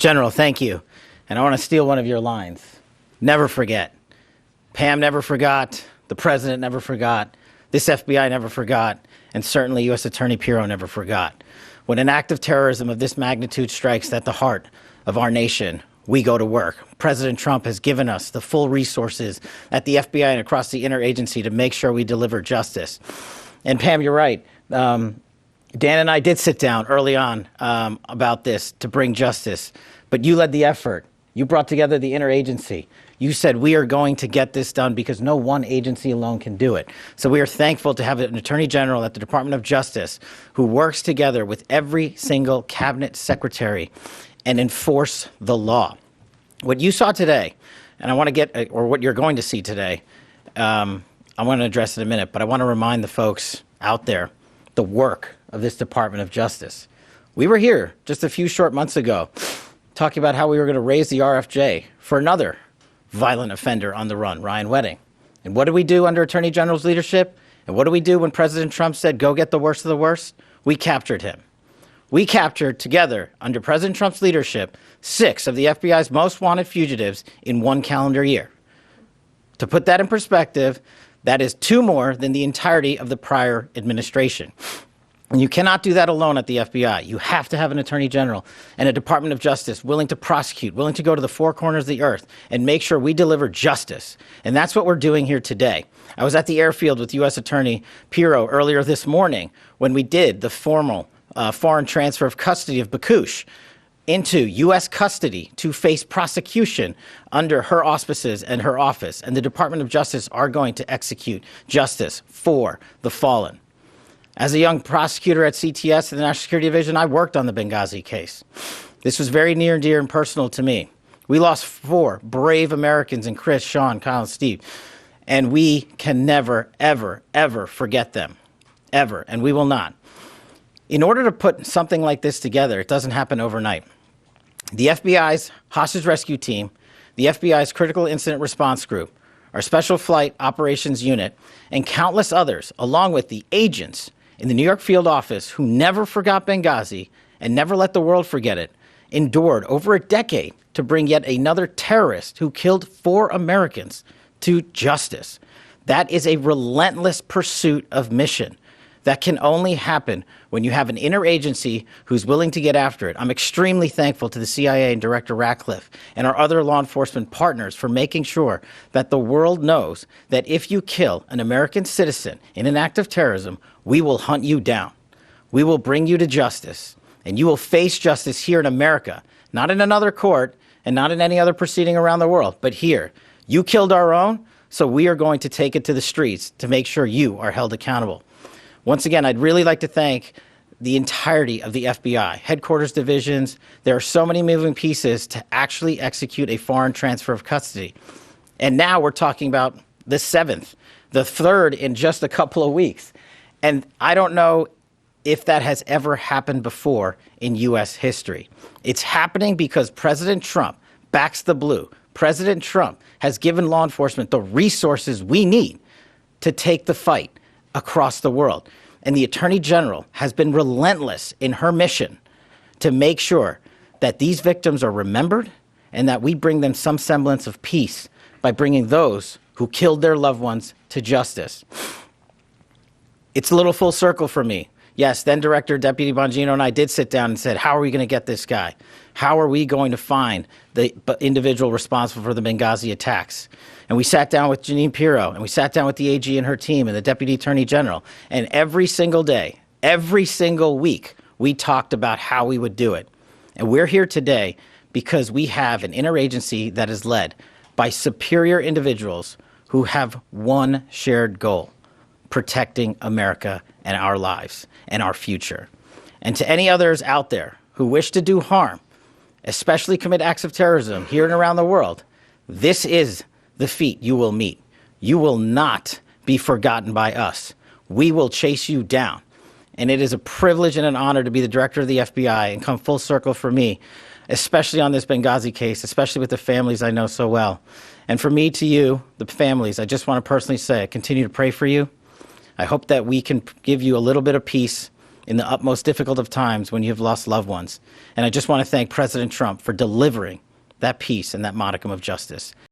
General, thank you. And I want to steal one of your lines. Never forget. Pam never forgot. The president never forgot. This FBI never forgot. And certainly U.S. Attorney Pirro never forgot. When an act of terrorism of this magnitude strikes at the heart of our nation, we go to work. President Trump has given us the full resources at the FBI and across the interagency to make sure we deliver justice. And Pam, you're right. Dan and I did sit down early on about this to bring justice, but you led the effort. You brought together the interagency. You said we are going to get this done because no one agency alone can do it. So we are thankful to have an Attorney General at the Department of Justice who works together with every single cabinet secretary and enforce the law. What you saw today, and I want to get, or what you're going to see today, I want to address in a minute, but I want to remind the folks out there the work of this Department of Justice. We were here just a few short months ago talking about how we were going to raise the RFJ for another violent offender on the run, Ryan Wedding. And what did we do under Attorney General's leadership? And what did we do when President Trump said, go get the worst of the worst? We captured him. We captured together, under President Trump's leadership, 6 of the FBI's most wanted fugitives in 1 calendar year. To put that in perspective, that is 2 more than the entirety of the prior administration. And you cannot do that alone at the FBI. You have to have an Attorney General and a Department of Justice willing to prosecute, willing to go to the 4 corners of the earth and make sure we deliver justice. And that's what we're doing here today. I was at the airfield with U.S. Attorney Pirro earlier this morning when we did the formal foreign transfer of custody of Bakoush into U.S. custody to face prosecution under her auspices and her office. And the Department of Justice are going to execute justice for the fallen. As a young prosecutor at CTS in the National Security Division, I worked on the Benghazi case. This was very near and dear and personal to me. We lost 4 brave Americans in Chris, Sean, Kyle, and Steve. And we can never, ever, ever forget them. Ever. And we will not. In order to put something like this together, it doesn't happen overnight. The FBI's hostage rescue team, the FBI's critical incident response group, our special flight operations unit, and countless others, along with the agents in the New York field office who never forgot Benghazi and never let the world forget it, endured over a decade to bring yet another terrorist who killed 4 Americans to justice. That is a relentless pursuit of mission that can only happen when you have an interagency who's willing to get after it. I'm extremely thankful to the CIA and Director Ratcliffe and our other law enforcement partners for making sure that the world knows that if you kill an American citizen in an act of terrorism, we will hunt you down. We will bring you to justice, and you will face justice here in America, not in another court and not in any other proceeding around the world, but here. You killed our own, so we are going to take it to the streets to make sure you are held accountable. Once again, I'd really like to thank the entirety of the FBI, headquarters divisions. There are so many moving pieces to actually execute a foreign transfer of custody. And now we're talking about the 7th, the 3rd in just a couple of weeks. And I don't know if that has ever happened before in U.S. history. It's happening because President Trump backs the blue. President Trump has given law enforcement the resources we need to take the fight across the world. And the Attorney General has been relentless in her mission to make sure that these victims are remembered and that we bring them some semblance of peace by bringing those who killed their loved ones to justice. It's a little full circle for me. Yes, then Director Deputy Bongino and I did sit down and said, how are we going to get this guy? How are we going to find the individual responsible for the Benghazi attacks? And we sat down with Janine Pirro, and we sat down with the AG and her team and the Deputy Attorney General. And every single day, every single week, we talked about how we would do it. And we're here today because we have an interagency that is led by superior individuals who have one shared goal: protecting America and our lives and our future. And to any others out there who wish to do harm, especially commit acts of terrorism here and around the world, this is the feat you will meet. You will not be forgotten by us. We will chase you down. And it is a privilege and an honor to be the director of the FBI and come full circle for me, especially on this Benghazi case, especially with the families I know so well. And for me to you, the families, I just want to personally say, I continue to pray for you. I hope that we can give you a little bit of peace in the utmost difficult of times when you have lost loved ones. And I just want to thank President Trump for delivering that peace and that modicum of justice.